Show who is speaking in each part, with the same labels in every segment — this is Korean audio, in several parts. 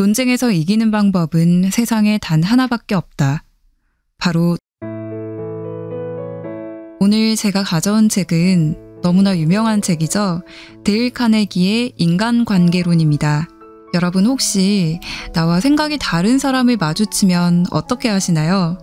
Speaker 1: 논쟁에서 이기는 방법은 세상에 단 하나밖에 없다. 바로 오늘 제가 가져온 책은 너무나 유명한 책이죠. 데일 카네기의 인간관계론입니다. 여러분 혹시 나와 생각이 다른 사람을 마주치면 어떻게 하시나요?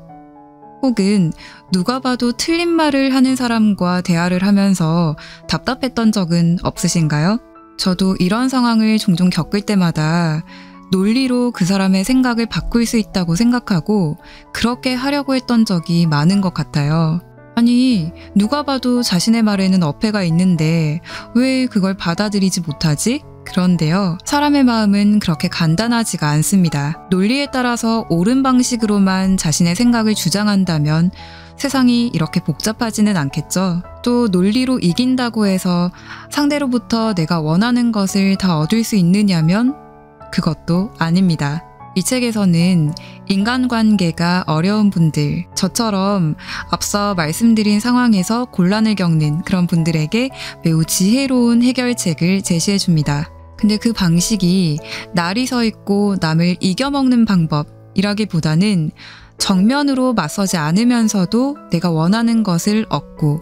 Speaker 1: 혹은 누가 봐도 틀린 말을 하는 사람과 대화를 하면서 답답했던 적은 없으신가요? 저도 이런 상황을 종종 겪을 때마다 논리로 그 사람의 생각을 바꿀 수 있다고 생각하고 그렇게 하려고 했던 적이 많은 것 같아요. 아니, 누가 봐도 자신의 말에는 어폐가 있는데 왜 그걸 받아들이지 못하지? 그런데요, 사람의 마음은 그렇게 간단하지가 않습니다. 논리에 따라서 옳은 방식으로만 자신의 생각을 주장한다면 세상이 이렇게 복잡하지는 않겠죠. 또 논리로 이긴다고 해서 상대로부터 내가 원하는 것을 다 얻을 수 있느냐면 그것도 아닙니다. 이 책에서는 인간관계가 어려운 분들, 저처럼 앞서 말씀드린 상황에서 곤란을 겪는 그런 분들에게 매우 지혜로운 해결책을 제시해줍니다. 근데 그 방식이 날이 서 있고 남을 이겨먹는 방법이라기보다는 정면으로 맞서지 않으면서도 내가 원하는 것을 얻고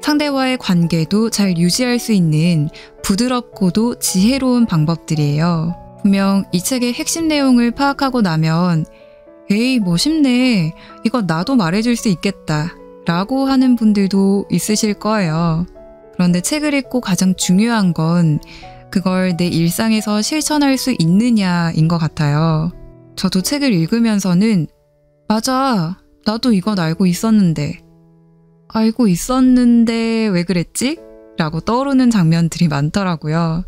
Speaker 1: 상대와의 관계도 잘 유지할 수 있는 부드럽고도 지혜로운 방법들이에요. 분명 이 책의 핵심 내용을 파악하고 나면 에이 뭐 쉽네, 이거 나도 말해줄 수 있겠다 라고 하는 분들도 있으실 거예요. 그런데 책을 읽고 가장 중요한 건 그걸 내 일상에서 실천할 수 있느냐인 것 같아요. 저도 책을 읽으면서는 맞아, 나도 이건 알고 있었는데 왜 그랬지? 라고 떠오르는 장면들이 많더라고요.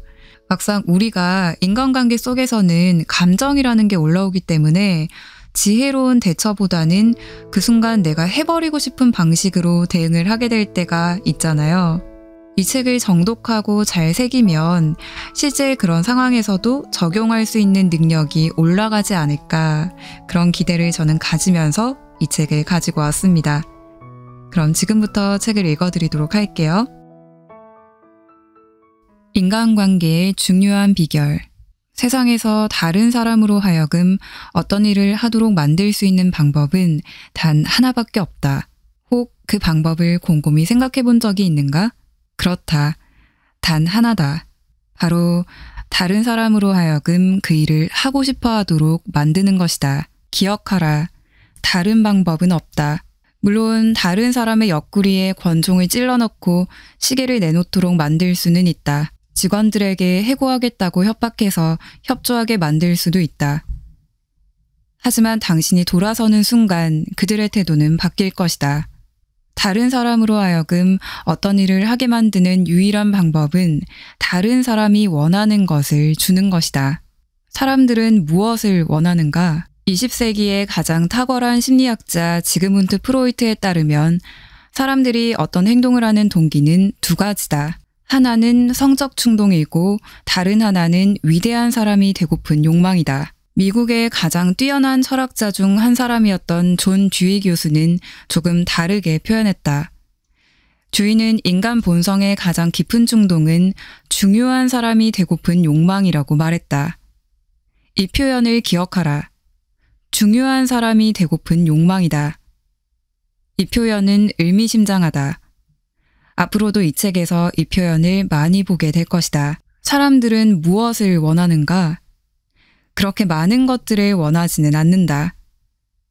Speaker 1: 막상 우리가 인간관계 속에서는 감정이라는 게 올라오기 때문에 지혜로운 대처보다는 그 순간 내가 해버리고 싶은 방식으로 대응을 하게 될 때가 있잖아요. 이 책을 정독하고 잘 새기면 실제 그런 상황에서도 적용할 수 있는 능력이 올라가지 않을까, 그런 기대를 저는 가지면서 이 책을 가지고 왔습니다. 그럼 지금부터 책을 읽어드리도록 할게요. 인간관계의 중요한 비결. 세상에서 다른 사람으로 하여금 어떤 일을 하도록 만들 수 있는 방법은 단 하나밖에 없다. 혹 그 방법을 곰곰이 생각해 본 적이 있는가? 그렇다. 단 하나다. 바로 다른 사람으로 하여금 그 일을 하고 싶어 하도록 만드는 것이다. 기억하라. 다른 방법은 없다. 물론 다른 사람의 옆구리에 권총을 찔러 넣고 시계를 내놓도록 만들 수는 있다. 직원들에게 해고하겠다고 협박해서 협조하게 만들 수도 있다. 하지만 당신이 돌아서는 순간 그들의 태도는 바뀔 것이다. 다른 사람으로 하여금 어떤 일을 하게 만드는 유일한 방법은 다른 사람이 원하는 것을 주는 것이다. 사람들은 무엇을 원하는가? 20세기의 가장 탁월한 심리학자 지그문트 프로이트에 따르면 사람들이 어떤 행동을 하는 동기는 두 가지다. 하나는 성적 충동이고 다른 하나는 위대한 사람이 되고픈 욕망이다. 미국의 가장 뛰어난 철학자 중 한 사람이었던 존 듀이 교수는 조금 다르게 표현했다. 듀이는 인간 본성의 가장 깊은 충동은 중요한 사람이 되고픈 욕망이라고 말했다. 이 표현을 기억하라. 중요한 사람이 되고픈 욕망이다. 이 표현은 의미심장하다. 앞으로도 이 책에서 이 표현을 많이 보게 될 것이다. 사람들은 무엇을 원하는가? 그렇게 많은 것들을 원하지는 않는다.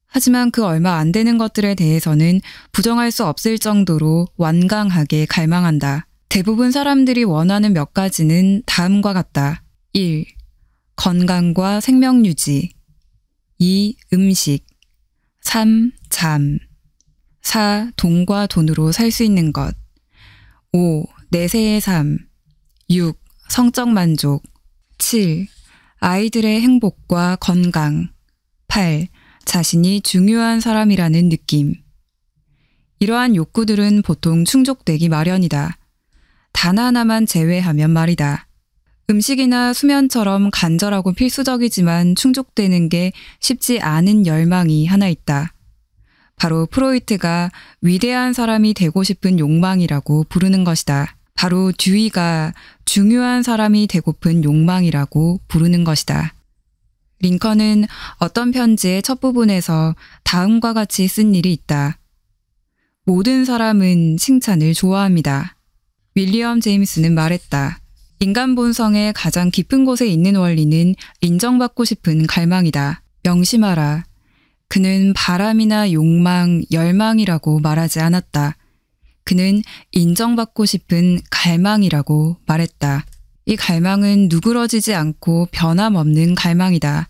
Speaker 1: 하지만 그 얼마 안 되는 것들에 대해서는 부정할 수 없을 정도로 완강하게 갈망한다. 대부분 사람들이 원하는 몇 가지는 다음과 같다. 1. 건강과 생명유지. 2. 음식. 3. 잠. 4. 돈과 돈으로 살 수 있는 것. 5. 내세의 삶. 6. 성적 만족. 7. 아이들의 행복과 건강. 8. 자신이 중요한 사람이라는 느낌. 이러한 욕구들은 보통 충족되기 마련이다. 단 하나만 제외하면 말이다. 음식이나 수면처럼 간절하고 필수적이지만 충족되는 게 쉽지 않은 열망이 하나 있다. 바로 프로이트가 위대한 사람이 되고 싶은 욕망이라고 부르는 것이다. 바로 듀이가 중요한 사람이 되고픈 욕망이라고 부르는 것이다. 링컨은 어떤 편지의 첫 부분에서 다음과 같이 쓴 일이 있다. 모든 사람은 칭찬을 좋아합니다. 윌리엄 제임스는 말했다. 인간 본성의 가장 깊은 곳에 있는 원리는 인정받고 싶은 갈망이다. 명심하라. 그는 바람이나 욕망, 열망이라고 말하지 않았다. 그는 인정받고 싶은 갈망이라고 말했다. 이 갈망은 누그러지지 않고 변함없는 갈망이다.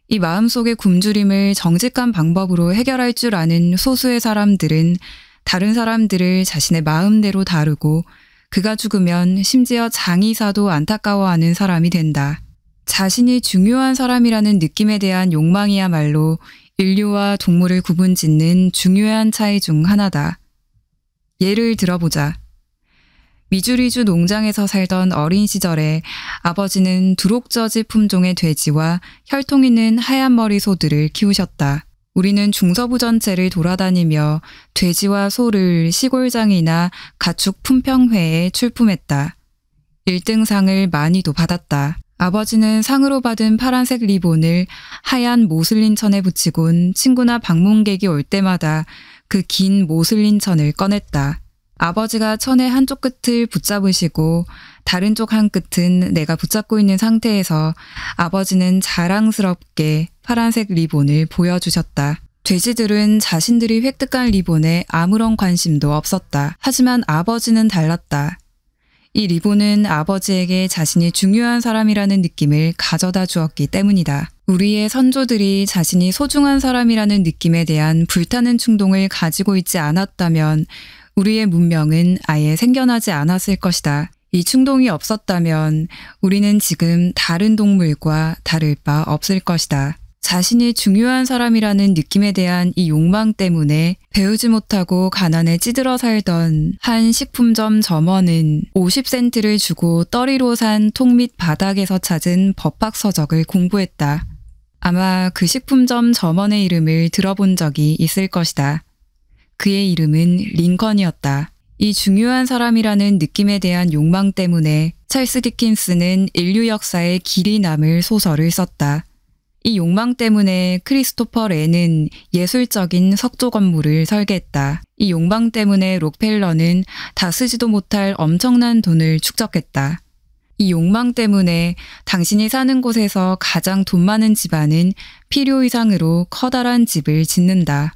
Speaker 1: 이 마음속의 굶주림을 정직한 방법으로 해결할 줄 아는 소수의 사람들은 다른 사람들을 자신의 마음대로 다루고 그가 죽으면 심지어 장의사도 안타까워하는 사람이 된다. 자신이 중요한 사람이라는 느낌에 대한 욕망이야말로 인류와 동물을 구분짓는 중요한 차이 중 하나다. 예를 들어보자. 미주리주 농장에서 살던 어린 시절에 아버지는 두록저지 품종의 돼지와 혈통 있는 하얀 머리 소들을 키우셨다. 우리는 중서부 전체를 돌아다니며 돼지와 소를 시골장이나 가축 품평회에 출품했다. 1등상을 많이도 받았다. 아버지는 상으로 받은 파란색 리본을 하얀 모슬린 천에 붙이곤 친구나 방문객이 올 때마다 그 긴 모슬린 천을 꺼냈다. 아버지가 천의 한쪽 끝을 붙잡으시고 다른 쪽 한 끝은 내가 붙잡고 있는 상태에서 아버지는 자랑스럽게 파란색 리본을 보여주셨다. 돼지들은 자신들이 획득한 리본에 아무런 관심도 없었다. 하지만 아버지는 달랐다. 이 리본은 아버지에게 자신이 중요한 사람이라는 느낌을 가져다 주었기 때문이다. 우리의 선조들이 자신이 소중한 사람이라는 느낌에 대한 불타는 충동을 가지고 있지 않았다면 우리의 문명은 아예 생겨나지 않았을 것이다. 이 충동이 없었다면 우리는 지금 다른 동물과 다를 바 없을 것이다. 자신이 중요한 사람이라는 느낌에 대한 이 욕망 때문에 배우지 못하고 가난에 찌들어 살던 한 식품점 점원은 50센트를 주고 떠리로 산 통 밑 바닥에서 찾은 법학 서적을 공부했다. 아마 그 식품점 점원의 이름을 들어본 적이 있을 것이다. 그의 이름은 링컨이었다. 이 중요한 사람이라는 느낌에 대한 욕망 때문에 찰스 디킨스는 인류 역사에 길이 남을 소설을 썼다. 이 욕망 때문에 크리스토퍼 렌은 예술적인 석조 건물을 설계했다. 이 욕망 때문에 록펠러는 다 쓰지도 못할 엄청난 돈을 축적했다. 이 욕망 때문에 당신이 사는 곳에서 가장 돈 많은 집안은 필요 이상으로 커다란 집을 짓는다.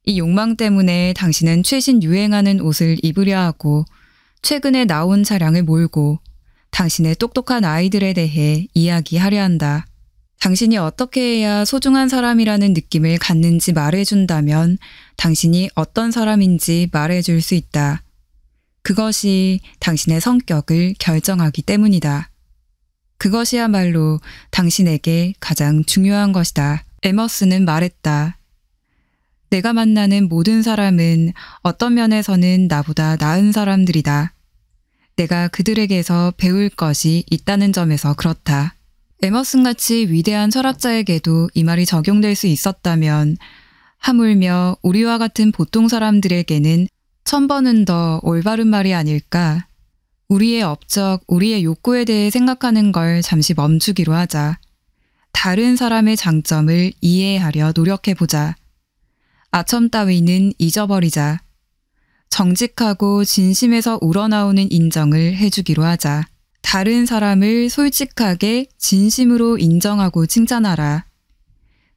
Speaker 1: 이 욕망 때문에 당신은 최신 유행하는 옷을 입으려 하고 최근에 나온 차량을 몰고 당신의 똑똑한 아이들에 대해 이야기하려 한다. 당신이 어떻게 해야 소중한 사람이라는 느낌을 갖는지 말해준다면 당신이 어떤 사람인지 말해줄 수 있다. 그것이 당신의 성격을 결정하기 때문이다. 그것이야말로 당신에게 가장 중요한 것이다. 에머스는 말했다. 내가 만나는 모든 사람은 어떤 면에서는 나보다 나은 사람들이다. 내가 그들에게서 배울 것이 있다는 점에서 그렇다. 에머슨같이 위대한 철학자에게도 이 말이 적용될 수 있었다면 하물며 우리와 같은 보통 사람들에게는 1000번은 더 올바른 말이 아닐까. 우리의 업적, 우리의 욕구에 대해 생각하는 걸 잠시 멈추기로 하자. 다른 사람의 장점을 이해하려 노력해보자. 아첨 따위는 잊어버리자. 정직하고 진심에서 우러나오는 인정을 해주기로 하자. 다른 사람을 솔직하게 진심으로 인정하고 칭찬하라.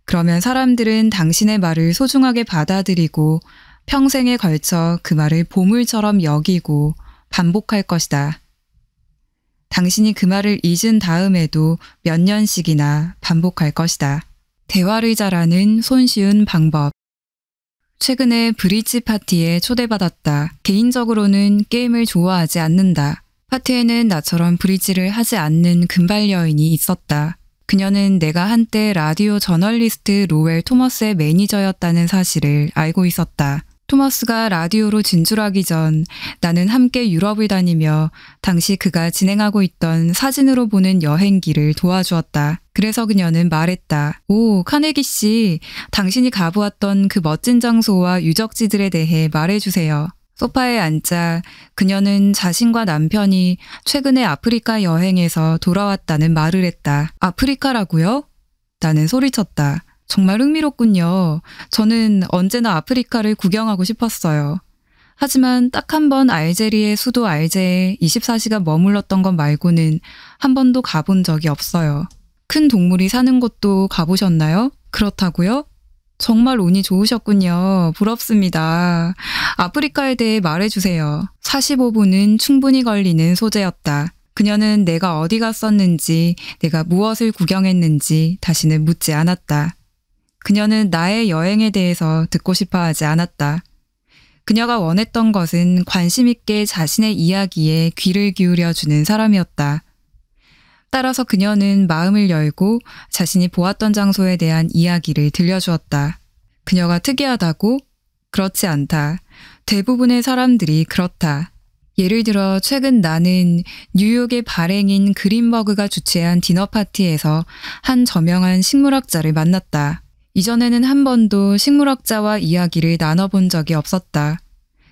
Speaker 1: 그러면 사람들은 당신의 말을 소중하게 받아들이고 평생에 걸쳐 그 말을 보물처럼 여기고 반복할 것이다. 당신이 그 말을 잊은 다음에도 몇 년씩이나 반복할 것이다. 대화를 잘하는 손쉬운 방법. 최근에 브릿지 파티에 초대받았다. 개인적으로는 게임을 좋아하지 않는다. 파티에는 나처럼 브릿지를 하지 않는 금발 여인이 있었다. 그녀는 내가 한때 라디오 저널리스트 로웰 토머스의 매니저였다는 사실을 알고 있었다. 토머스가 라디오로 진출하기 전 나는 함께 유럽을 다니며 당시 그가 진행하고 있던 사진으로 보는 여행기를 도와주었다. 그래서 그녀는 말했다. 오, 카네기 씨, 당신이 가보았던 그 멋진 장소와 유적지들에 대해 말해주세요. 소파에 앉자 그녀는 자신과 남편이 최근에 아프리카 여행에서 돌아왔다는 말을 했다. 아프리카라고요? 나는 소리쳤다. 정말 흥미롭군요. 저는 언제나 아프리카를 구경하고 싶었어요. 하지만 딱 한 번 알제리의 수도 알제에 24시간 머물렀던 것 말고는 한 번도 가본 적이 없어요. 큰 동물이 사는 곳도 가보셨나요? 그렇다고요? 정말 운이 좋으셨군요. 부럽습니다. 아프리카에 대해 말해주세요. 45분은 충분히 걸리는 소재였다. 그녀는 내가 어디 갔었는지, 내가 무엇을 구경했는지 다시는 묻지 않았다. 그녀는 나의 여행에 대해서 듣고 싶어 하지 않았다. 그녀가 원했던 것은 관심 있게 자신의 이야기에 귀를 기울여주는 사람이었다. 따라서 그녀는 마음을 열고 자신이 보았던 장소에 대한 이야기를 들려주었다. 그녀가 특이하다고? 그렇지 않다. 대부분의 사람들이 그렇다. 예를 들어 최근 나는 뉴욕의 발행인 그린버그가 주최한 디너 파티에서 한 저명한 식물학자를 만났다. 이전에는 한 번도 식물학자와 이야기를 나눠본 적이 없었다.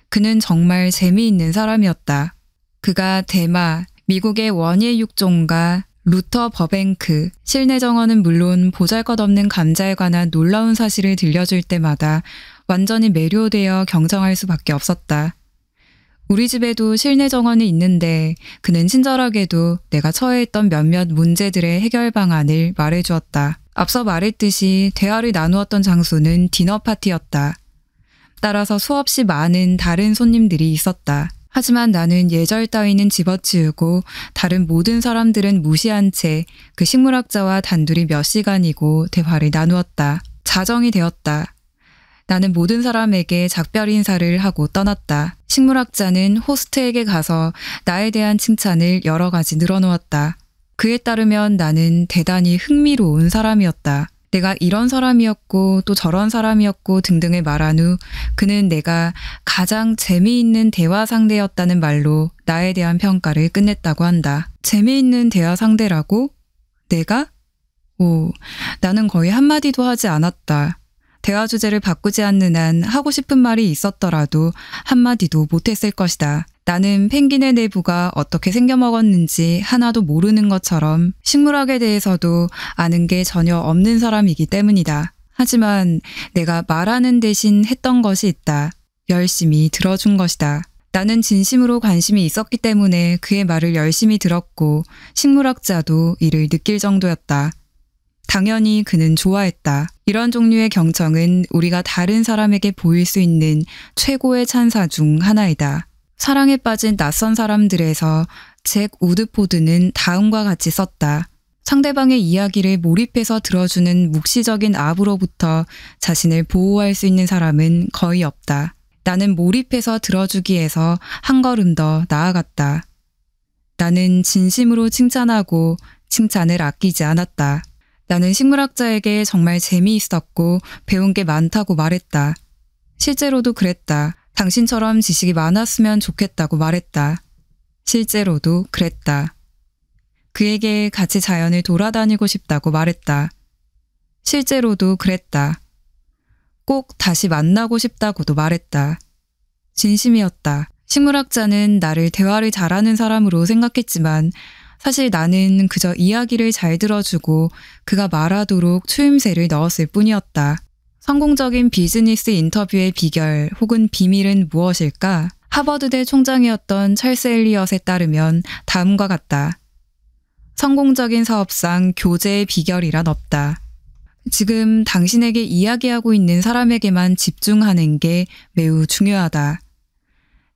Speaker 1: 그는 정말 재미있는 사람이었다. 그가 대마, 미국의 원예 육종가 루터 버뱅크, 실내 정원은 물론 보잘것없는 감자에 관한 놀라운 사실을 들려줄 때마다 완전히 매료되어 경청할 수밖에 없었다. 우리 집에도 실내 정원이 있는데 그는 친절하게도 내가 처해있던 몇몇 문제들의 해결 방안을 말해주었다. 앞서 말했듯이 대화를 나누었던 장소는 디너 파티였다. 따라서 수없이 많은 다른 손님들이 있었다. 하지만 나는 예절 따위는 집어치우고 다른 모든 사람들은 무시한 채 그 식물학자와 단둘이 몇 시간이고 대화를 나누었다. 자정이 되었다. 나는 모든 사람에게 작별 인사를 하고 떠났다. 식물학자는 호스트에게 가서 나에 대한 칭찬을 여러 가지 늘어놓았다. 그에 따르면 나는 대단히 흥미로운 사람이었다. 내가 이런 사람이었고 또 저런 사람이었고 등등을 말한 후 그는 내가 가장 재미있는 대화 상대였다는 말로 나에 대한 평가를 끝냈다고 한다. 재미있는 대화 상대라고? 내가? 오, 나는 거의 한마디도 하지 않았다. 대화 주제를 바꾸지 않는 한 하고 싶은 말이 있었더라도 한마디도 못했을 것이다. 나는 펭귄의 내부가 어떻게 생겨먹었는지 하나도 모르는 것처럼 식물학에 대해서도 아는 게 전혀 없는 사람이기 때문이다. 하지만 내가 말하는 대신 했던 것이 있다. 열심히 들어준 것이다. 나는 진심으로 관심이 있었기 때문에 그의 말을 열심히 들었고 식물학자도 이를 느낄 정도였다. 당연히 그는 좋아했다. 이런 종류의 경청은 우리가 다른 사람에게 보일 수 있는 최고의 찬사 중 하나이다. 사랑에 빠진 낯선 사람들에서 잭 우드포드는 다음과 같이 썼다. 상대방의 이야기를 몰입해서 들어주는 묵시적인 압으로부터 자신을 보호할 수 있는 사람은 거의 없다. 나는 몰입해서 들어주기에서 한 걸음 더 나아갔다. 나는 진심으로 칭찬하고 칭찬을 아끼지 않았다. 나는 식물학자에게 정말 재미있었고 배운 게 많다고 말했다. 실제로도 그랬다. 당신처럼 지식이 많았으면 좋겠다고 말했다. 실제로도 그랬다. 그에게 같이 자연을 돌아다니고 싶다고 말했다. 실제로도 그랬다. 꼭 다시 만나고 싶다고도 말했다. 진심이었다. 식물학자는 나를 대화를 잘하는 사람으로 생각했지만 사실 나는 그저 이야기를 잘 들어주고 그가 말하도록 추임새를 넣었을 뿐이었다. 성공적인 비즈니스 인터뷰의 비결 혹은 비밀은 무엇일까? 하버드대 총장이었던 찰스 엘리엇에 따르면 다음과 같다. 성공적인 사업상 교제의 비결이란 없다. 지금 당신에게 이야기하고 있는 사람에게만 집중하는 게 매우 중요하다.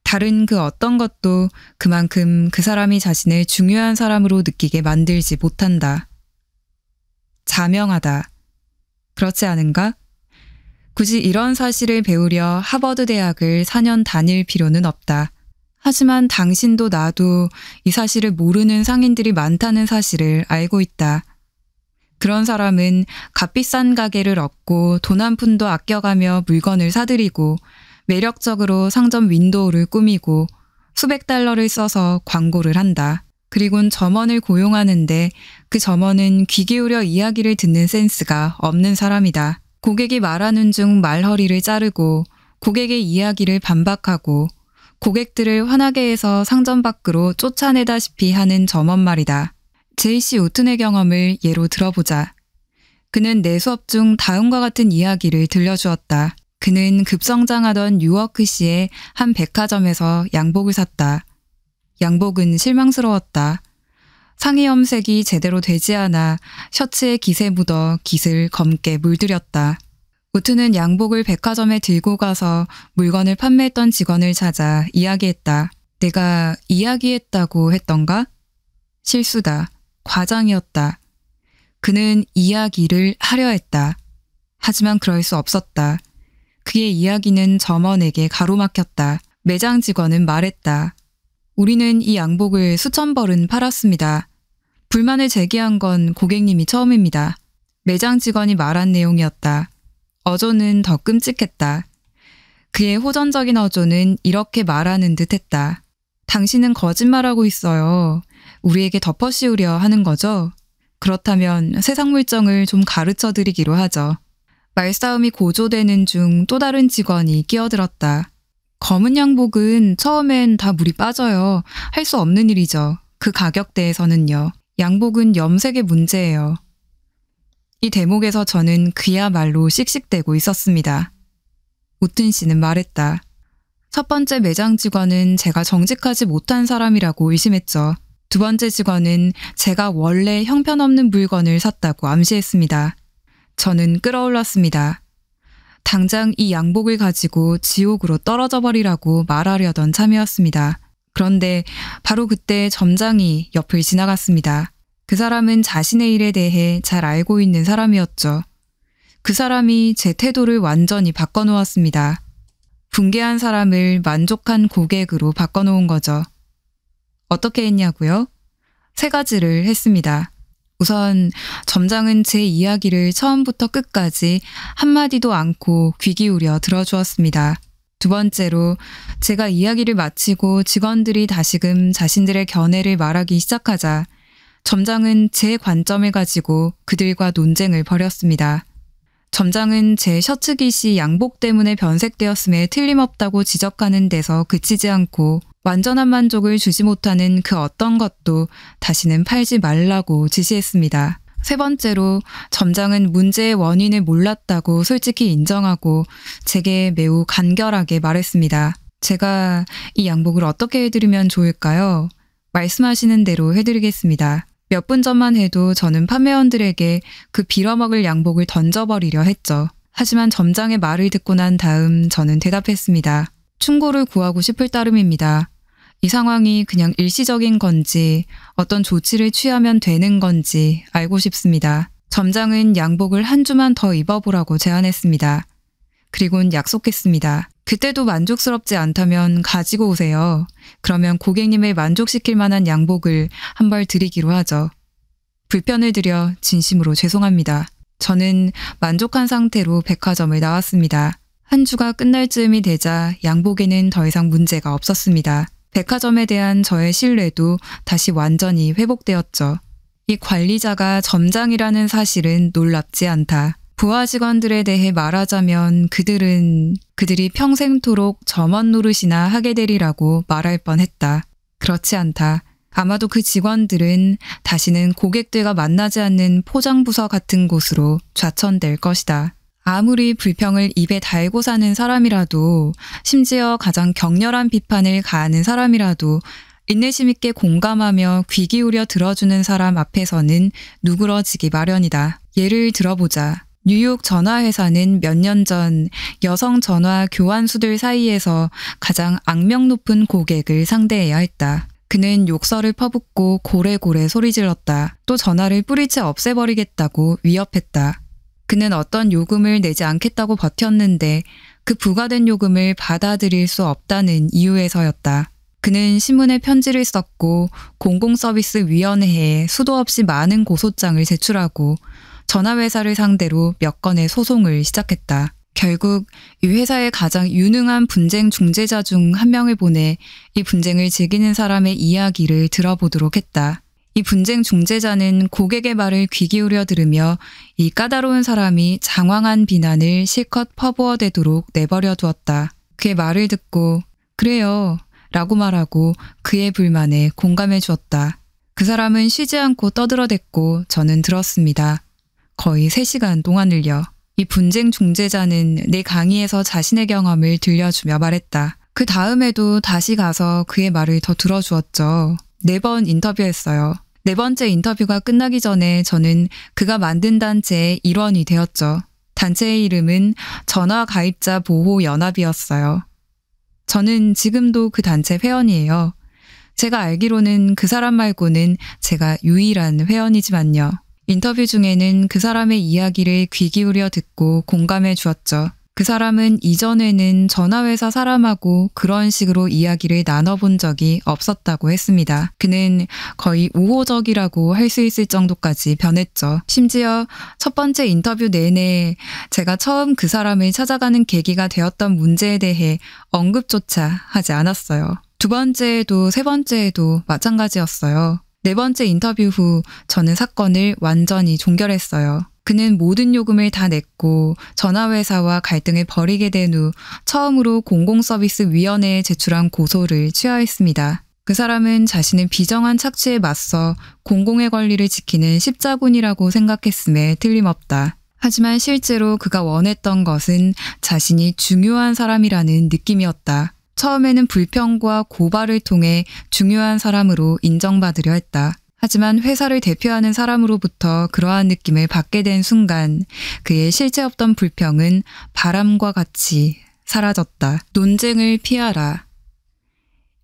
Speaker 1: 다른 그 어떤 것도 그만큼 그 사람이 자신을 중요한 사람으로 느끼게 만들지 못한다. 자명하다. 그렇지 않은가? 굳이 이런 사실을 배우려 하버드 대학을 4년 다닐 필요는 없다. 하지만 당신도 나도 이 사실을 모르는 상인들이 많다는 사실을 알고 있다. 그런 사람은 값비싼 가게를 얻고 돈 한 푼도 아껴가며 물건을 사들이고 매력적으로 상점 윈도우를 꾸미고 수백 달러를 써서 광고를 한다. 그리곤 점원을 고용하는데 그 점원은 귀 기울여 이야기를 듣는 센스가 없는 사람이다. 고객이 말하는 중 말허리를 자르고 고객의 이야기를 반박하고 고객들을 화나게 해서 상점 밖으로 쫓아내다시피 하는 점원 말이다. 제이씨 우튼의 경험을 예로 들어보자. 그는 내 수업 중 다음과 같은 이야기를 들려주었다. 그는 급성장하던 뉴워크시의 한 백화점에서 양복을 샀다. 양복은 실망스러웠다. 상의 염색이 제대로 되지 않아 셔츠에 깃에 묻어 깃을 검게 물들였다. 우트는 양복을 백화점에 들고 가서 물건을 판매했던 직원을 찾아 이야기했다. 내가 이야기했다고 했던가? 실수다. 과장이었다. 그는 이야기를 하려 했다. 하지만 그럴 수 없었다. 그의 이야기는 점원에게 가로막혔다. 매장 직원은 말했다. 우리는 이 양복을 수천 벌은 팔았습니다. 불만을 제기한 건 고객님이 처음입니다. 매장 직원이 말한 내용이었다. 어조는 더 끔찍했다. 그의 호전적인 어조는 이렇게 말하는 듯했다. 당신은 거짓말하고 있어요. 우리에게 덮어씌우려 하는 거죠? 그렇다면 세상 물정을 좀 가르쳐 드리기로 하죠. 말싸움이 고조되는 중 또 다른 직원이 끼어들었다. 검은 양복은 처음엔 다 물이 빠져요. 할 수 없는 일이죠. 그 가격대에서는요. 양복은 염색의 문제예요. 이 대목에서 저는 그야말로 씩씩대고 있었습니다. 우튼 씨는 말했다. 첫 번째 매장 직원은 제가 정직하지 못한 사람이라고 의심했죠. 두 번째 직원은 제가 원래 형편없는 물건을 샀다고 암시했습니다. 저는 끌어올랐습니다. 당장 이 양복을 가지고 지옥으로 떨어져 버리라고 말하려던 참이었습니다. 그런데 바로 그때 점장이 옆을 지나갔습니다. 그 사람은 자신의 일에 대해 잘 알고 있는 사람이었죠. 그 사람이 제 태도를 완전히 바꿔놓았습니다. 붕괴한 사람을 만족한 고객으로 바꿔놓은 거죠. 어떻게 했냐고요? 3가지를 했습니다. 우선 점장은 제 이야기를 처음부터 끝까지 한마디도 않고 귀 기울여 들어주었습니다. 두 번째로 제가 이야기를 마치고 직원들이 다시금 자신들의 견해를 말하기 시작하자 점장은 제 관점을 가지고 그들과 논쟁을 벌였습니다. 점장은 제 셔츠 깃이 양복 때문에 변색되었음에 틀림없다고 지적하는 데서 그치지 않고 완전한 만족을 주지 못하는 그 어떤 것도 다시는 팔지 말라고 지시했습니다. 3번째로 점장은 문제의 원인을 몰랐다고 솔직히 인정하고 제게 매우 간결하게 말했습니다. 제가 이 양복을 어떻게 해드리면 좋을까요? 말씀하시는 대로 해드리겠습니다. 몇 분 전만 해도 저는 판매원들에게 그 빌어먹을 양복을 던져버리려 했죠. 하지만 점장의 말을 듣고 난 다음 저는 대답했습니다. 충고를 구하고 싶을 따름입니다. 이 상황이 그냥 일시적인 건지 어떤 조치를 취하면 되는 건지 알고 싶습니다. 점장은 양복을 한 주만 더 입어보라고 제안했습니다. 그리고는 약속했습니다. 그때도 만족스럽지 않다면 가지고 오세요. 그러면 고객님을 만족시킬 만한 양복을 한 벌 드리기로 하죠. 불편을 드려 진심으로 죄송합니다. 저는 만족한 상태로 백화점을 나왔습니다. 한 주가 끝날 즈음이 되자 양복에는 더 이상 문제가 없었습니다. 백화점에 대한 저의 신뢰도 다시 완전히 회복되었죠. 이 관리자가 점장이라는 사실은 놀랍지 않다. 부하 직원들에 대해 말하자면 그들이 평생토록 점원 노릇이나 하게 되리라고 말할 뻔했다. 그렇지 않다. 아마도 그 직원들은 다시는 고객들과 만나지 않는 포장부서 같은 곳으로 좌천될 것이다. 아무리 불평을 입에 달고 사는 사람이라도, 심지어 가장 격렬한 비판을 가하는 사람이라도 인내심 있게 공감하며 귀 기울여 들어주는 사람 앞에서는 누그러지기 마련이다. 예를 들어보자. 뉴욕 전화회사는 몇 년 전 여성 전화 교환수들 사이에서 가장 악명 높은 고객을 상대해야 했다. 그는 욕설을 퍼붓고 고래고래 소리질렀다. 또 전화를 뿌리채 없애버리겠다고 위협했다. 그는 어떤 요금을 내지 않겠다고 버텼는데 그 부과된 요금을 받아들일 수 없다는 이유에서였다. 그는 신문에 편지를 썼고 공공서비스위원회에 수도 없이 많은 고소장을 제출하고 전화회사를 상대로 몇 건의 소송을 시작했다. 결국 이 회사의 가장 유능한 분쟁 중재자 중 한 명을 보내 이 분쟁을 즐기는 사람의 이야기를 들어보도록 했다. 이 분쟁 중재자는 고객의 말을 귀 기울여 들으며 이 까다로운 사람이 장황한 비난을 실컷 퍼부어대도록 내버려 두었다. 그의 말을 듣고 그래요. 라고 말하고 그의 불만에 공감해 주었다. 그 사람은 쉬지 않고 떠들어댔고 저는 들었습니다. 거의 3시간 동안을요. 이 분쟁 중재자는 내 강의에서 자신의 경험을 들려주며 말했다. 그 다음에도 다시 가서 그의 말을 더 들어주었죠. 4번 인터뷰했어요. 4번째 인터뷰가 끝나기 전에 저는 그가 만든 단체의 일원이 되었죠. 단체의 이름은 전화가입자 보호연합이었어요. 저는 지금도 그 단체 회원이에요. 제가 알기로는 그 사람 말고는 제가 유일한 회원이지만요. 인터뷰 중에는 그 사람의 이야기를 귀 기울여 듣고 공감해 주었죠. 그 사람은 이전에는 전화회사 사람하고 그런 식으로 이야기를 나눠본 적이 없었다고 했습니다. 그는 거의 우호적이라고 할 수 있을 정도까지 변했죠. 심지어 첫 번째 인터뷰 내내 제가 처음 그 사람을 찾아가는 계기가 되었던 문제에 대해 언급조차 하지 않았어요. 2번째에도 3번째에도 마찬가지였어요. 4번째 인터뷰 후 저는 사건을 완전히 종결했어요. 그는 모든 요금을 다 냈고 전화회사와 갈등을 벌이게 된 후 처음으로 공공서비스위원회에 제출한 고소를 취하했습니다. 그 사람은 자신은 비정한 착취에 맞서 공공의 권리를 지키는 십자군이라고 생각했음에 틀림없다. 하지만 실제로 그가 원했던 것은 자신이 중요한 사람이라는 느낌이었다. 처음에는 불평과 고발을 통해 중요한 사람으로 인정받으려 했다. 하지만 회사를 대표하는 사람으로부터 그러한 느낌을 받게 된 순간 그의 실제 없던 불평은 바람과 같이 사라졌다. 논쟁을 피하라.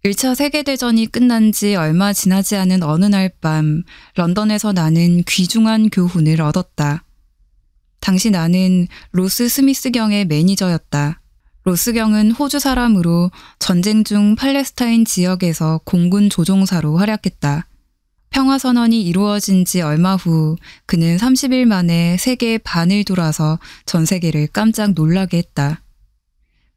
Speaker 1: 1차 세계대전이 끝난 지 얼마 지나지 않은 어느 날 밤 런던에서 나는 귀중한 교훈을 얻었다. 당시 나는 로스 스미스경의 매니저였다. 로스경은 호주 사람으로 전쟁 중 팔레스타인 지역에서 공군 조종사로 활약했다. 평화선언이 이루어진 지 얼마 후 그는 30일 만에 세계의 반을 돌아서 전 세계를 깜짝 놀라게 했다.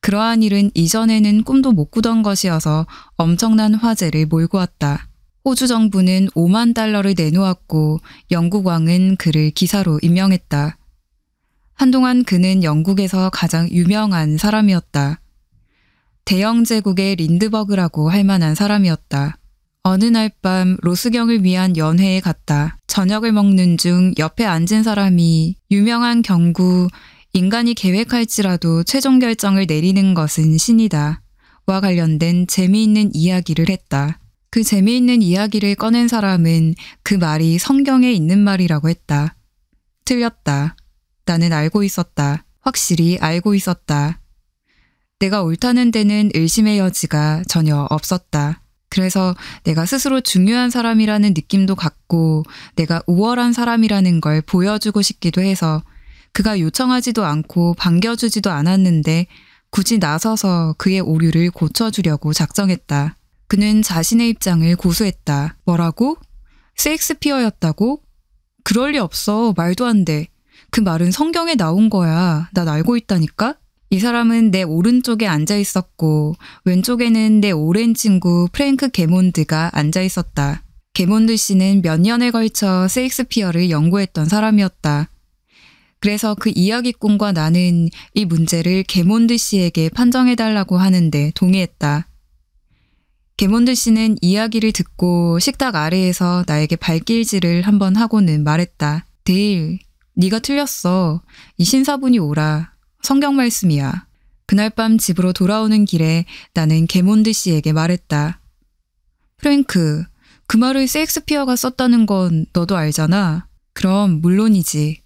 Speaker 1: 그러한 일은 이전에는 꿈도 못 꾸던 것이어서 엄청난 화제를 몰고 왔다. 호주 정부는 5만 달러를 내놓았고 영국 왕은 그를 기사로 임명했다. 한동안 그는 영국에서 가장 유명한 사람이었다. 대영 제국의 린드버그라고 할 만한 사람이었다. 어느 날 밤 로스경을 위한 연회에 갔다. 저녁을 먹는 중 옆에 앉은 사람이 유명한 경구 인간이 계획할지라도 최종 결정을 내리는 것은 신이다. 와 관련된 재미있는 이야기를 했다. 그 재미있는 이야기를 꺼낸 사람은 그 말이 성경에 있는 말이라고 했다. 틀렸다. 나는 알고 있었다. 확실히 알고 있었다. 내가 옳다는 데는 의심의 여지가 전혀 없었다. 그래서 내가 스스로 중요한 사람이라는 느낌도 갖고 내가 우월한 사람이라는 걸 보여주고 싶기도 해서 그가 요청하지도 않고 반겨주지도 않았는데 굳이 나서서 그의 오류를 고쳐주려고 작정했다. 그는 자신의 입장을 고수했다. 뭐라고? 셰익스피어였다고? 그럴 리 없어. 말도 안 돼. 그 말은 성경에 나온 거야. 난 알고 있다니까? 이 사람은 내 오른쪽에 앉아 있었고 왼쪽에는 내 오랜 친구 프랭크 게몬드가 앉아 있었다. 게몬드 씨는 몇 년에 걸쳐 셰익스피어를 연구했던 사람이었다. 그래서 그 이야기꾼과 나는 이 문제를 게몬드 씨에게 판정해달라고 하는데 동의했다. 게몬드 씨는 이야기를 듣고 식탁 아래에서 나에게 발길질을 한번 하고는 말했다. 데일, 네가 틀렸어. 이 신사분이 오라. 성경 말씀이야. 그날 밤 집으로 돌아오는 길에 나는 게몬드 씨에게 말했다. 프랭크, 그 말을 셰익스피어가 썼다는 건 너도 알잖아. 그럼 물론이지.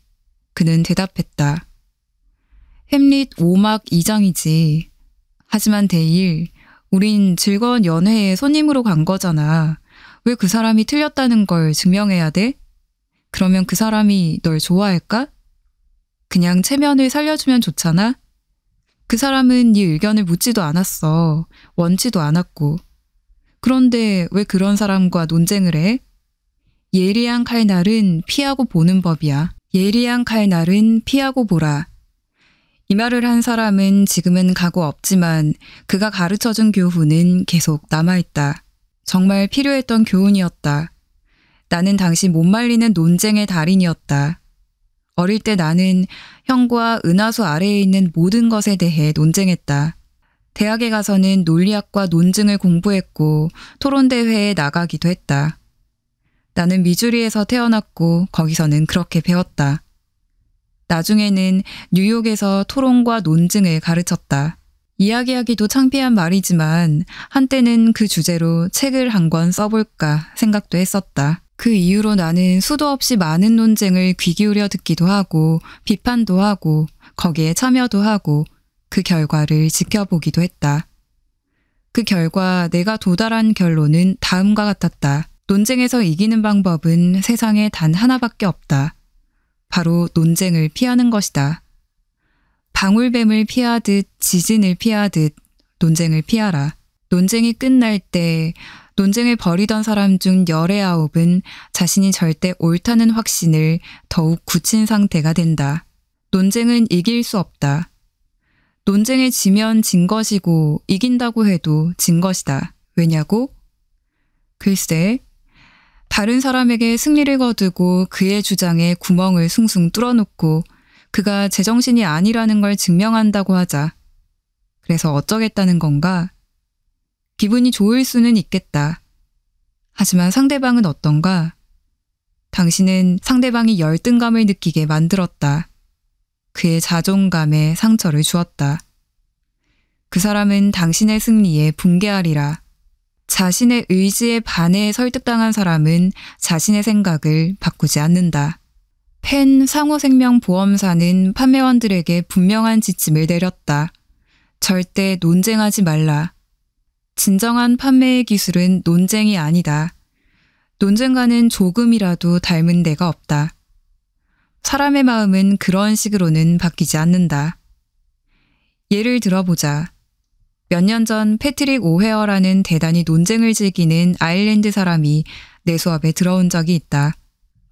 Speaker 1: 그는 대답했다. 햄릿 5막 2장이지. 하지만 데일, 우린 즐거운 연회에 손님으로 간 거잖아. 왜 그 사람이 틀렸다는 걸 증명해야 돼? 그러면 그 사람이 널 좋아할까? 그냥 체면을 살려주면 좋잖아? 그 사람은 네 의견을 묻지도 않았어. 원치도 않았고. 그런데 왜 그런 사람과 논쟁을 해? 예리한 칼날은 피하고 보는 법이야. 예리한 칼날은 피하고 보라. 이 말을 한 사람은 지금은 가고 없지만 그가 가르쳐준 교훈은 계속 남아있다. 정말 필요했던 교훈이었다. 나는 당시 못 말리는 논쟁의 달인이었다. 어릴 때 나는 형과 은하수 아래에 있는 모든 것에 대해 논쟁했다. 대학에 가서는 논리학과 논증을 공부했고 토론대회에 나가기도 했다. 나는 미주리에서 태어났고 거기서는 그렇게 배웠다. 나중에는 뉴욕에서 토론과 논증을 가르쳤다. 이야기하기도 창피한 말이지만 한때는 그 주제로 책을 한 권 써볼까 생각도 했었다. 그 이후로 나는 수도 없이 많은 논쟁을 귀 기울여 듣기도 하고 비판도 하고 거기에 참여도 하고 그 결과를 지켜보기도 했다. 그 결과 내가 도달한 결론은 다음과 같았다. 논쟁에서 이기는 방법은 세상에 단 하나밖에 없다. 바로 논쟁을 피하는 것이다. 방울뱀을 피하듯 지진을 피하듯 논쟁을 피하라. 논쟁이 끝날 때 논쟁을 벌이던 사람 중 19은 자신이 절대 옳다는 확신을 더욱 굳힌 상태가 된다. 논쟁은 이길 수 없다. 논쟁에 지면 진 것이고 이긴다고 해도 진 것이다. 왜냐고? 글쎄, 다른 사람에게 승리를 거두고 그의 주장에 구멍을 숭숭 뚫어놓고 그가 제정신이 아니라는 걸 증명한다고 하자. 그래서 어쩌겠다는 건가? 기분이 좋을 수는 있겠다. 하지만 상대방은 어떤가? 당신은 상대방이 열등감을 느끼게 만들었다. 그의 자존감에 상처를 주었다. 그 사람은 당신의 승리에 붕괴하리라. 자신의 의지에 반해 설득당한 사람은 자신의 생각을 바꾸지 않는다. 펜 상호생명보험사는 판매원들에게 분명한 지침을 내렸다. 절대 논쟁하지 말라. 진정한 판매의 기술은 논쟁이 아니다. 논쟁과는 조금이라도 닮은 데가 없다. 사람의 마음은 그런 식으로는 바뀌지 않는다. 예를 들어보자. 몇 년 전 패트릭 오헤어라는 대단히 논쟁을 즐기는 아일랜드 사람이 내 수업에 들어온 적이 있다.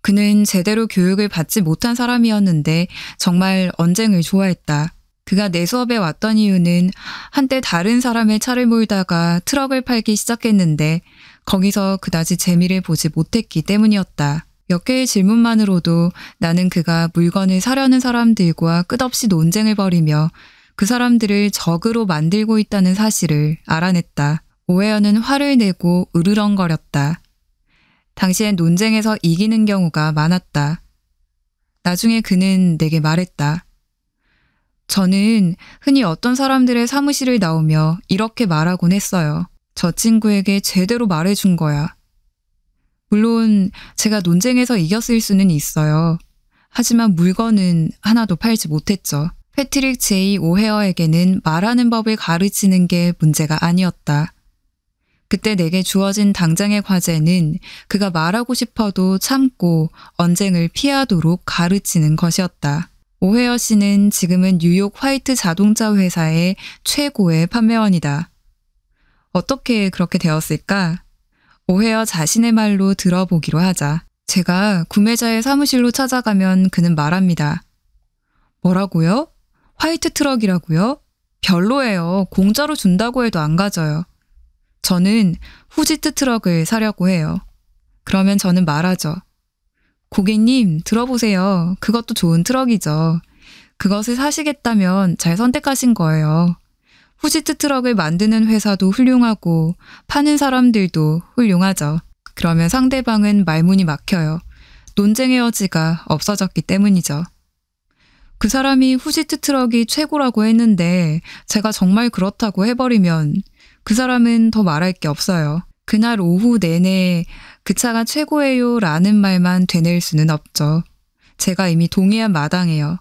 Speaker 1: 그는 제대로 교육을 받지 못한 사람이었는데 정말 언쟁을 좋아했다. 그가 내 수업에 왔던 이유는 한때 다른 사람의 차를 몰다가 트럭을 팔기 시작했는데 거기서 그다지 재미를 보지 못했기 때문이었다. 몇 개의 질문만으로도 나는 그가 물건을 사려는 사람들과 끝없이 논쟁을 벌이며 그 사람들을 적으로 만들고 있다는 사실을 알아냈다. 오헤어는 화를 내고 으르렁거렸다. 당시엔 논쟁에서 이기는 경우가 많았다. 나중에 그는 내게 말했다. 저는 흔히 어떤 사람들의 사무실을 나오며 이렇게 말하곤 했어요. 저 친구에게 제대로 말해준 거야. 물론 제가 논쟁에서 이겼을 수는 있어요. 하지만 물건은 하나도 팔지 못했죠. 패트릭 제이 오헤어에게는 말하는 법을 가르치는 게 문제가 아니었다. 그때 내게 주어진 당장의 과제는 그가 말하고 싶어도 참고 언쟁을 피하도록 가르치는 것이었다. 오헤어 씨는 지금은 뉴욕 화이트 자동차 회사의 최고의 판매원이다. 어떻게 그렇게 되었을까? 오헤어 자신의 말로 들어보기로 하자. 제가 구매자의 사무실로 찾아가면 그는 말합니다. 뭐라고요? 화이트 트럭이라고요? 별로예요. 공짜로 준다고 해도 안 가져요. 저는 후지트 트럭을 사려고 해요. 그러면 저는 말하죠. 고객님, 들어보세요. 그것도 좋은 트럭이죠. 그것을 사시겠다면 잘 선택하신 거예요. 후지트 트럭을 만드는 회사도 훌륭하고 파는 사람들도 훌륭하죠. 그러면 상대방은 말문이 막혀요. 논쟁의 여지가 없어졌기 때문이죠. 그 사람이 후지트 트럭이 최고라고 했는데 제가 정말 그렇다고 해버리면 그 사람은 더 말할 게 없어요. 그날 오후 내내 그 차가 최고예요 라는 말만 되뇌일 수는 없죠. 제가 이미 동의한 마당이에요.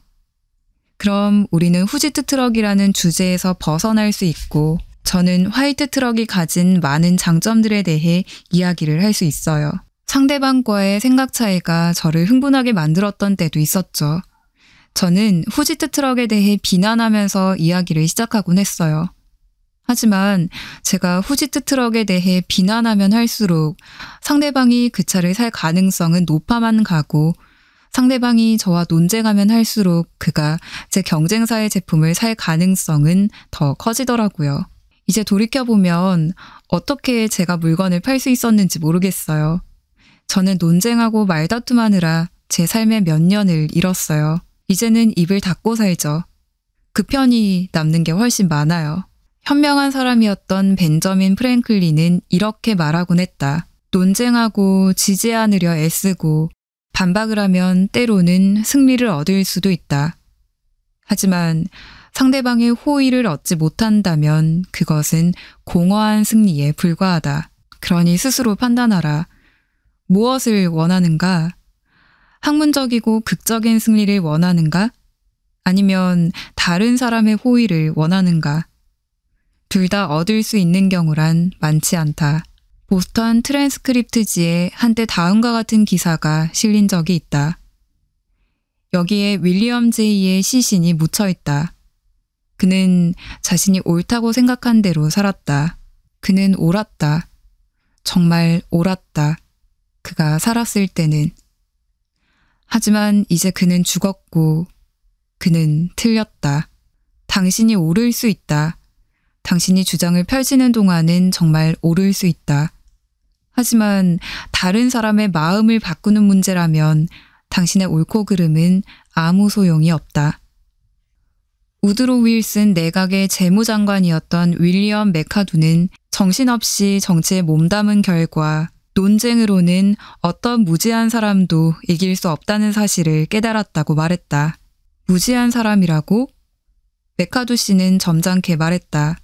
Speaker 1: 그럼 우리는 후지트 트럭이라는 주제에서 벗어날 수 있고 저는 화이트 트럭이 가진 많은 장점들에 대해 이야기를 할 수 있어요. 상대방과의 생각 차이가 저를 흥분하게 만들었던 때도 있었죠. 저는 후지트 트럭에 대해 비난하면서 이야기를 시작하곤 했어요. 하지만 제가 후지트 트럭에 대해 비난하면 할수록 상대방이 그 차를 살 가능성은 높아만 가고 상대방이 저와 논쟁하면 할수록 그가 제 경쟁사의 제품을 살 가능성은 더 커지더라고요. 이제 돌이켜보면 어떻게 제가 물건을 팔 수 있었는지 모르겠어요. 저는 논쟁하고 말다툼하느라 제 삶의 몇 년을 잃었어요. 이제는 입을 닫고 살죠. 그 편이 남는 게 훨씬 많아요. 현명한 사람이었던 벤저민 프랭클린은 이렇게 말하곤 했다. 논쟁하고 지지 않으려 애쓰고 반박을 하면 때로는 승리를 얻을 수도 있다. 하지만 상대방의 호의를 얻지 못한다면 그것은 공허한 승리에 불과하다. 그러니 스스로 판단하라. 무엇을 원하는가? 학문적이고 극적인 승리를 원하는가? 아니면 다른 사람의 호의를 원하는가? 둘 다 얻을 수 있는 경우란 많지 않다. 보스턴 트랜스크립트지에 한때 다음과 같은 기사가 실린 적이 있다. 여기에 윌리엄 제이의 시신이 묻혀 있다. 그는 자신이 옳다고 생각한 대로 살았다. 그는 옳았다. 정말 옳았다. 그가 살았을 때는. 하지만 이제 그는 죽었고 그는 틀렸다. 당신이 옳을 수 있다. 당신이 주장을 펼치는 동안은 정말 옳을 수 있다. 하지만 다른 사람의 마음을 바꾸는 문제라면 당신의 옳고 그름은 아무 소용이 없다. 우드로 윌슨 내각의 재무장관이었던 윌리엄 맥카두는 정신없이 정치에 몸담은 결과 논쟁으로는 어떤 무지한 사람도 이길 수 없다는 사실을 깨달았다고 말했다. 무지한 사람이라고? 맥카두 씨는 점잖게 말했다.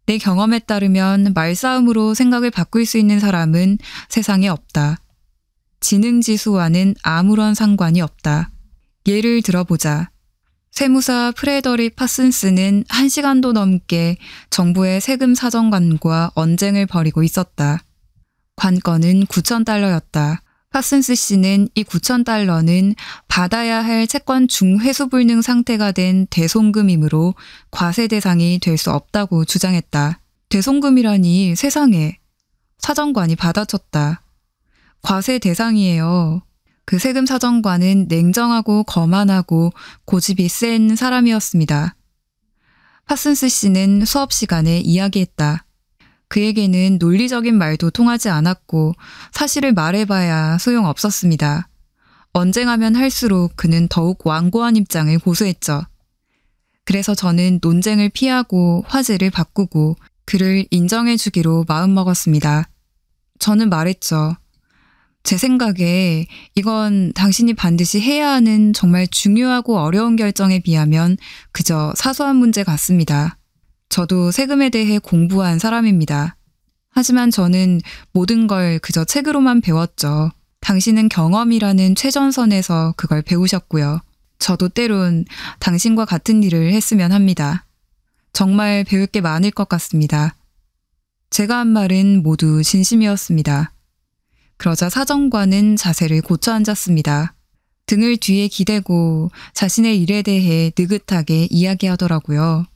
Speaker 1: 내 경험에 따르면 말싸움으로 생각을 바꿀 수 있는 사람은 세상에 없다. 지능지수와는 아무런 상관이 없다. 예를 들어보자. 세무사 프레더릭 파슨스는 1시간도 넘게 정부의 세금 사정관과 언쟁을 벌이고 있었다. 관건은 $9,000였다. 파슨스 씨는 이 $9,000는 받아야 할 채권 중회수불능 상태가 된 대송금이므로 과세 대상이 될 수 없다고 주장했다. 대송금이라니 세상에. 사정관이 받아쳤다. 과세 대상이에요. 그 세금 사정관은 냉정하고 거만하고 고집이 센 사람이었습니다. 파슨스 씨는 수업 시간에 이야기했다. 그에게는 논리적인 말도 통하지 않았고 사실을 말해봐야 소용없었습니다. 언쟁하면 할수록 그는 더욱 완고한 입장을 고수했죠. 그래서 저는 논쟁을 피하고 화제를 바꾸고 그를 인정해주기로 마음먹었습니다. 저는 말했죠. 제 생각에 이건 당신이 반드시 해야 하는 정말 중요하고 어려운 결정에 비하면 그저 사소한 문제 같습니다. 저도 세금에 대해 공부한 사람입니다. 하지만 저는 모든 걸 그저 책으로만 배웠죠. 당신은 경험이라는 최전선에서 그걸 배우셨고요. 저도 때론 당신과 같은 일을 했으면 합니다. 정말 배울 게 많을 것 같습니다. 제가 한 말은 모두 진심이었습니다. 그러자 사정관은 자세를 고쳐 앉았습니다. 등을 뒤에 기대고 자신의 일에 대해 느긋하게 이야기하더라고요.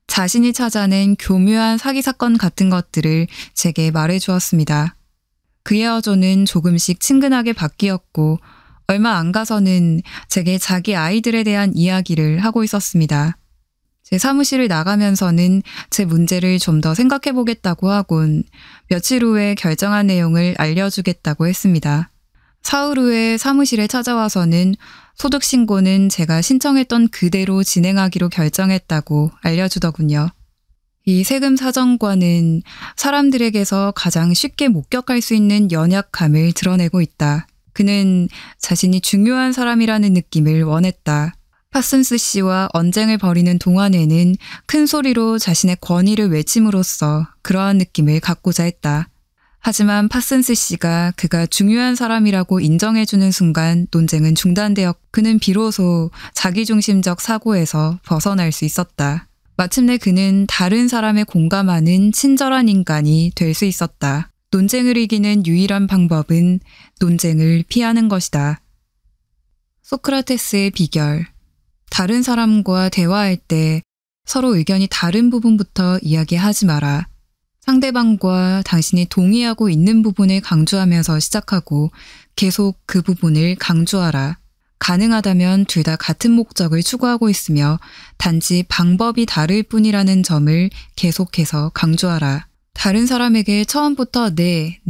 Speaker 1: 자신이 찾아낸 교묘한 사기 사건 같은 것들을 제게 말해주었습니다. 그의 어조는 조금씩 친근하게 바뀌었고 얼마 안 가서는 제게 자기 아이들에 대한 이야기를 하고 있었습니다. 제 사무실을 나가면서는 제 문제를 좀 더 생각해보겠다고 하곤 며칠 후에 결정한 내용을 알려주겠다고 했습니다. 사흘 후에 사무실에 찾아와서는 소득신고는 제가 신청했던 그대로 진행하기로 결정했다고 알려주더군요. 이 세금 사정관은 사람들에게서 가장 쉽게 목격할 수 있는 연약함을 드러내고 있다. 그는 자신이 중요한 사람이라는 느낌을 원했다. 파슨스 씨와 언쟁을 벌이는 동안에는 큰 소리로 자신의 권위를 외침으로써 그러한 느낌을 갖고자 했다. 하지만 파슨스 씨가 그가 중요한 사람이라고 인정해주는 순간 논쟁은 중단되었고 그는 비로소 자기중심적 사고에서 벗어날 수 있었다. 마침내 그는 다른 사람에 공감하는 친절한 인간이 될 수 있었다. 논쟁을 이기는 유일한 방법은 논쟁을 피하는 것이다. 소크라테스의 비결. 다른 사람과 대화할 때 서로 의견이 다른 부분부터 이야기하지 마라. 상대방과 당신이 동의하고 있는 부분을 강조하면서 시작하고 계속 그 부분을 강조하라. 가능하다면 둘 다 같은 목적을 추구하고 있으며 단지 방법이 다를 뿐이라는 점을 계속해서 강조하라. 다른 사람에게 처음부터 네,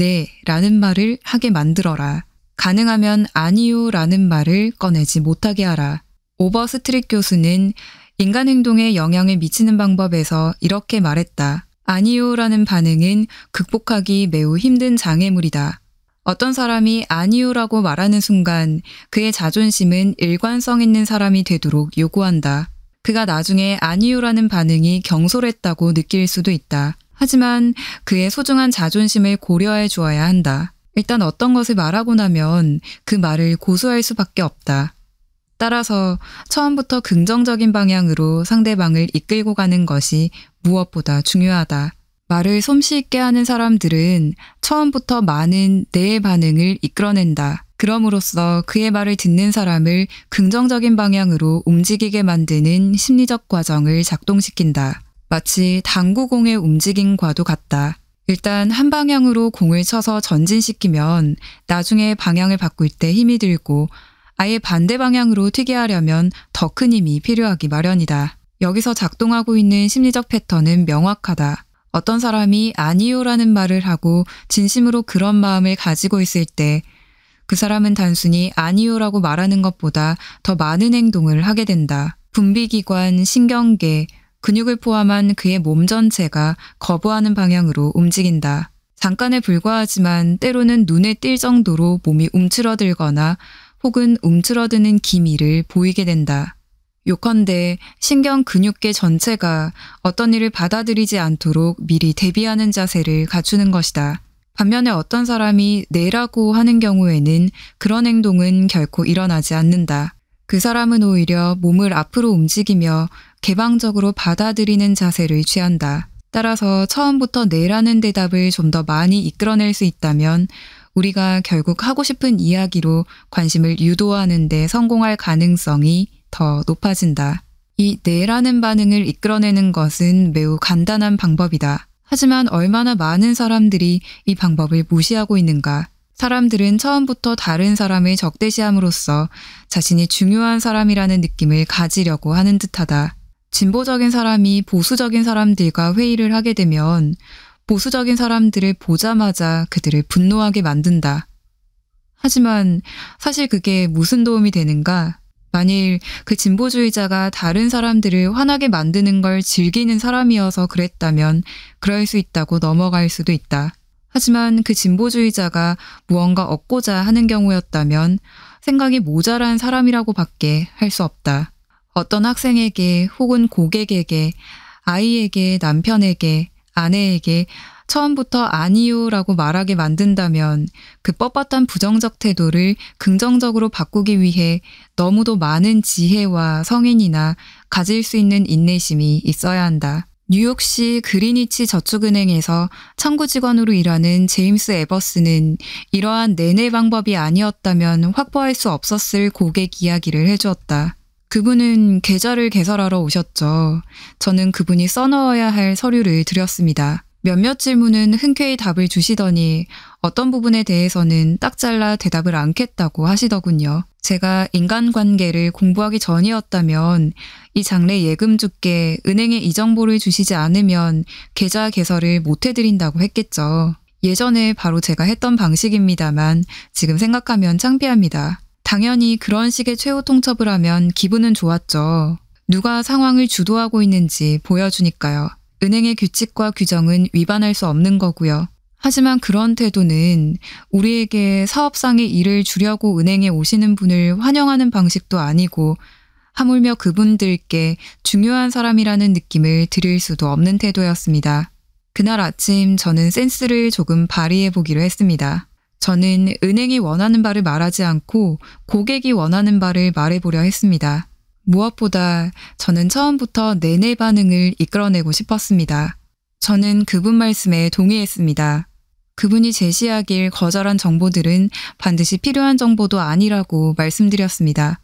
Speaker 1: 라는 말을 하게 만들어라. 가능하면 아니요 라는 말을 꺼내지 못하게 하라. 오버스트릿 교수는 인간 행동에 영향을 미치는 방법에서 이렇게 말했다. 아니요라는 반응은 극복하기 매우 힘든 장애물이다. 어떤 사람이 아니요라고 말하는 순간 그의 자존심은 일관성 있는 사람이 되도록 요구한다. 그가 나중에 아니요라는 반응이 경솔했다고 느낄 수도 있다. 하지만 그의 소중한 자존심을 고려해 주어야 한다. 일단 어떤 것을 말하고 나면 그 말을 고수할 수밖에 없다. 따라서 처음부터 긍정적인 방향으로 상대방을 이끌고 가는 것이 무엇보다 중요하다. 말을 솜씨 있게 하는 사람들은 처음부터 많은 내의 반응을 이끌어낸다. 그럼으로써 그의 말을 듣는 사람을 긍정적인 방향으로 움직이게 만드는 심리적 과정을 작동시킨다. 마치 당구공의 움직임과도 같다. 일단 한 방향으로 공을 쳐서 전진시키면 나중에 방향을 바꿀 때 힘이 들고 아예 반대 방향으로 튀게 하려면 더 큰 힘이 필요하기 마련이다. 여기서 작동하고 있는 심리적 패턴은 명확하다. 어떤 사람이 아니요라는 말을 하고 진심으로 그런 마음을 가지고 있을 때 그 사람은 단순히 아니요라고 말하는 것보다 더 많은 행동을 하게 된다. 분비기관, 신경계, 근육을 포함한 그의 몸 전체가 거부하는 방향으로 움직인다. 잠깐에 불과하지만 때로는 눈에 띌 정도로 몸이 움츠러들거나 혹은 움츠러드는 기미를 보이게 된다. 요컨대 신경 근육계 전체가 어떤 일을 받아들이지 않도록 미리 대비하는 자세를 갖추는 것이다. 반면에 어떤 사람이 내라고 하는 경우에는 그런 행동은 결코 일어나지 않는다. 그 사람은 오히려 몸을 앞으로 움직이며 개방적으로 받아들이는 자세를 취한다. 따라서 처음부터 내라는 대답을 좀 더 많이 이끌어낼 수 있다면 우리가 결국 하고 싶은 이야기로 관심을 유도하는 데 성공할 가능성이 더 높아진다. 이 내라는 반응을 이끌어내는 것은 매우 간단한 방법이다. 하지만 얼마나 많은 사람들이 이 방법을 무시하고 있는가. 사람들은 처음부터 다른 사람을 적대시함으로써 자신이 중요한 사람이라는 느낌을 가지려고 하는 듯하다. 진보적인 사람이 보수적인 사람들과 회의를 하게 되면 보수적인 사람들을 보자마자 그들을 분노하게 만든다. 하지만 사실 그게 무슨 도움이 되는가? 만일 그 진보주의자가 다른 사람들을 화나게 만드는 걸 즐기는 사람이어서 그랬다면 그럴 수 있다고 넘어갈 수도 있다. 하지만 그 진보주의자가 무언가 얻고자 하는 경우였다면 생각이 모자란 사람이라고밖에 할 수 없다. 어떤 학생에게 혹은 고객에게, 아이에게, 남편에게, 아내에게 처음부터 아니요라고 말하게 만든다면 그 뻣뻣한 부정적 태도를 긍정적으로 바꾸기 위해 너무도 많은 지혜와 성인이나 가질 수 있는 인내심이 있어야 한다. 뉴욕시 그리니치 저축은행에서 창구 직원으로 일하는 제임스 에버스는 이러한 내내 방법이 아니었다면 확보할 수 없었을 고객 이야기를 해주었다. 그분은 계좌를 개설하러 오셨죠. 저는 그분이 써넣어야 할 서류를 드렸습니다. 몇몇 질문은 흔쾌히 답을 주시더니 어떤 부분에 대해서는 딱 잘라 대답을 않겠다고 하시더군요. 제가 인간관계를 공부하기 전이었다면 이 장래 예금주께 은행에 이 정보를 주시지 않으면 계좌 개설을 못 해드린다고 했겠죠. 예전에 바로 제가 했던 방식입니다만 지금 생각하면 창피합니다. 당연히 그런 식의 최후 통첩을 하면 기분은 좋았죠. 누가 상황을 주도하고 있는지 보여주니까요. 은행의 규칙과 규정은 위반할 수 없는 거고요. 하지만 그런 태도는 우리에게 사업상의 일을 주려고 은행에 오시는 분을 환영하는 방식도 아니고 하물며 그분들께 중요한 사람이라는 느낌을 드릴 수도 없는 태도였습니다. 그날 아침 저는 센스를 조금 발휘해 보기로 했습니다. 저는 은행이 원하는 바를 말하지 않고 고객이 원하는 바를 말해보려 했습니다. 무엇보다 저는 처음부터 내내 반응을 이끌어내고 싶었습니다. 저는 그분 말씀에 동의했습니다. 그분이 제시하길 거절한 정보들은 반드시 필요한 정보도 아니라고 말씀드렸습니다.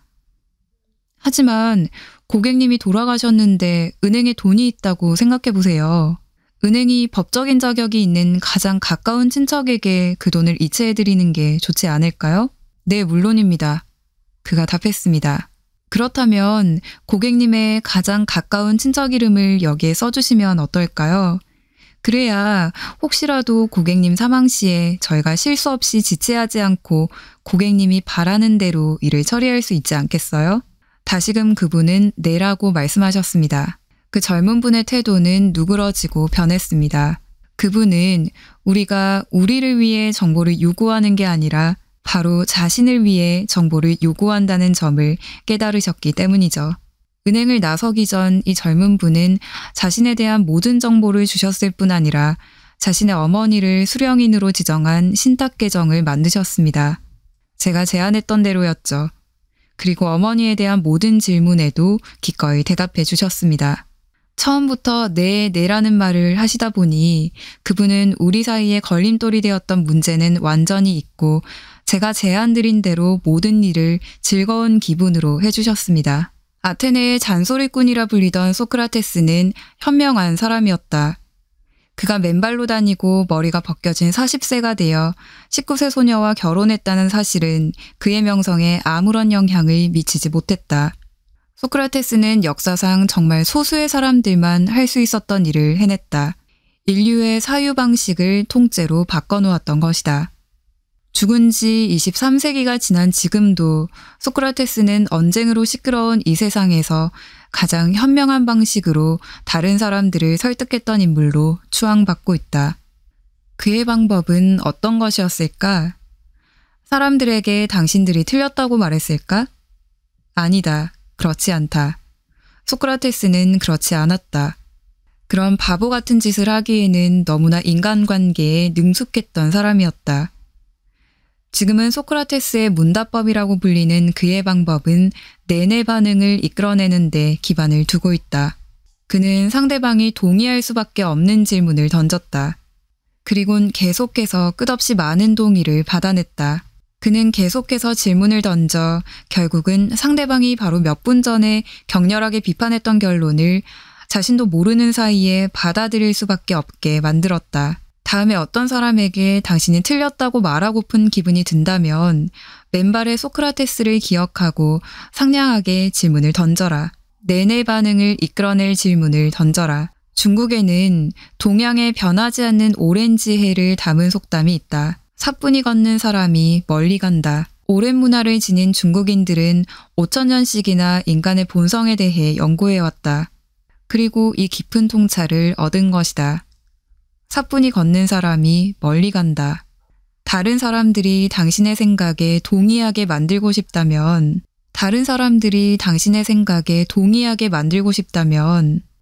Speaker 1: 하지만 고객님이 돌아가셨는데 은행에 돈이 있다고 생각해 보세요. 은행이 법적인 자격이 있는 가장 가까운 친척에게 그 돈을 이체해드리는 게 좋지 않을까요? 네, 물론입니다. 그가 답했습니다. 그렇다면 고객님의 가장 가까운 친척 이름을 여기에 써주시면 어떨까요? 그래야 혹시라도 고객님 사망 시에 저희가 실수 없이 지체하지 않고 고객님이 바라는 대로 일을 처리할 수 있지 않겠어요? 다시금 그분은 네라고 말씀하셨습니다. 그 젊은 분의 태도는 누그러지고 변했습니다. 그분은 우리가 우리를 위해 정보를 요구하는 게 아니라 바로 자신을 위해 정보를 요구한다는 점을 깨달으셨기 때문이죠. 은행을 나서기 전 이 젊은 분은 자신에 대한 모든 정보를 주셨을 뿐 아니라 자신의 어머니를 수령인으로 지정한 신탁계정을 만드셨습니다. 제가 제안했던 대로였죠. 그리고 어머니에 대한 모든 질문에도 기꺼이 대답해 주셨습니다. 처음부터 네라는 말을 하시다 보니 그분은 우리 사이에 걸림돌이 되었던 문제는 완전히 잊고 제가 제안드린 대로 모든 일을 즐거운 기분으로 해주셨습니다. 아테네의 잔소리꾼이라 불리던 소크라테스는 현명한 사람이었다. 그가 맨발로 다니고 머리가 벗겨진 40세가 되어 19세 소녀와 결혼했다는 사실은 그의 명성에 아무런 영향을 미치지 못했다. 소크라테스는 역사상 정말 소수의 사람들만 할 수 있었던 일을 해냈다. 인류의 사유 방식을 통째로 바꿔놓았던 것이다. 죽은 지 23세기가 지난 지금도 소크라테스는 언쟁으로 시끄러운 이 세상에서 가장 현명한 방식으로 다른 사람들을 설득했던 인물로 추앙받고 있다. 그의 방법은 어떤 것이었을까? 사람들에게 당신들이 틀렸다고 말했을까? 아니다. 그렇지 않다. 소크라테스는 그렇지 않았다. 그런 바보 같은 짓을 하기에는 너무나 인간관계에 능숙했던 사람이었다. 지금은 소크라테스의 문답법이라고 불리는 그의 방법은 내내 반응을 이끌어내는 데 기반을 두고 있다. 그는 상대방이 동의할 수밖에 없는 질문을 던졌다. 그리곤 계속해서 끝없이 많은 동의를 받아냈다. 그는 계속해서 질문을 던져 결국은 상대방이 바로 몇 분 전에 격렬하게 비판했던 결론을 자신도 모르는 사이에 받아들일 수밖에 없게 만들었다. 다음에 어떤 사람에게 당신이 틀렸다고 말하고픈 기분이 든다면 맨발의 소크라테스를 기억하고 상냥하게 질문을 던져라. 내내 반응을 이끌어낼 질문을 던져라. 중국에는 동양의 변하지 않는 오렌지 해를 담은 속담이 있다. 사뿐히 걷는 사람이 멀리 간다. 오랜 문화를 지닌 중국인들은 5,000년씩이나 인간의 본성에 대해 연구해왔다. 그리고 이 깊은 통찰을 얻은 것이다. 사뿐히 걷는 사람이 멀리 간다. 다른 사람들이 당신의 생각에 동의하게 만들고 싶다면,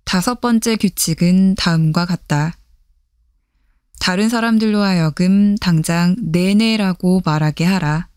Speaker 1: 다섯 번째 규칙은 다음과 같다. 다른 사람들로 하여금 당장 네네라고 말하게 하라.